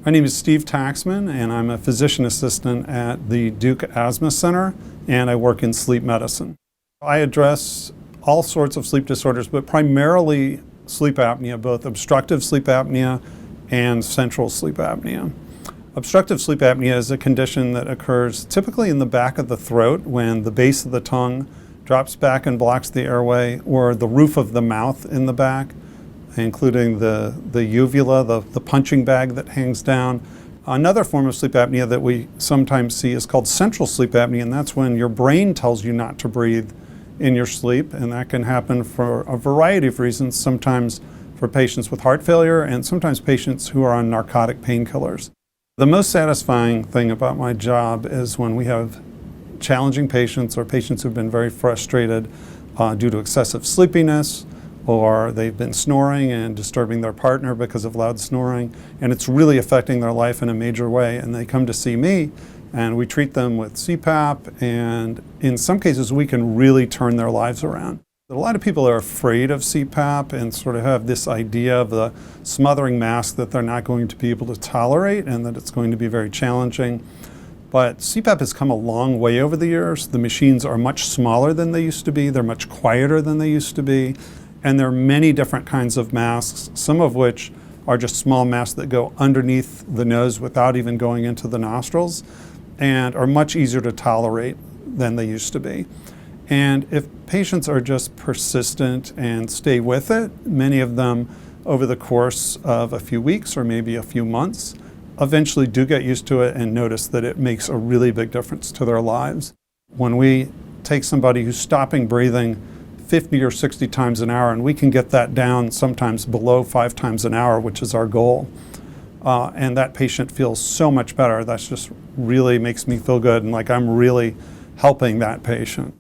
My name is Steve Taxman, and I'm a physician assistant at the Duke Asthma Center, and I work in sleep medicine. I address all sorts of sleep disorders, but primarily sleep apnea, both obstructive sleep apnea and central sleep apnea. Obstructive sleep apnea is a condition that occurs typically in the back of the throat when the base of the tongue drops back and blocks the airway, or the roof of the mouth in the back, including the uvula, the punching bag that hangs down. Another form of sleep apnea that we sometimes see is called central sleep apnea, and that's when your brain tells you not to breathe in your sleep, and that can happen for a variety of reasons, sometimes for patients with heart failure and sometimes patients who are on narcotic painkillers. The most satisfying thing about my job is when we have challenging patients or patients who've been very frustrated due to excessive sleepiness, or they've been snoring and disturbing their partner because of loud snoring, and it's really affecting their life in a major way, and they come to see me, and we treat them with CPAP, and in some cases we can really turn their lives around. A lot of people are afraid of CPAP and sort of have this idea of the smothering mask that they're not going to be able to tolerate and that it's going to be very challenging. But CPAP has come a long way over the years. The machines are much smaller than they used to be. They're much quieter than they used to be. And there are many different kinds of masks, some of which are just small masks that go underneath the nose without even going into the nostrils, and are much easier to tolerate than they used to be. And if patients are just persistent and stay with it, many of them over the course of a few weeks or maybe a few months, eventually do get used to it and notice that it makes a really big difference to their lives. When we take somebody who's stopping breathing 50 or 60 times an hour, and we can get that down sometimes below 5 times an hour, which is our goal, and that patient feels so much better, that just really makes me feel good and like I'm really helping that patient.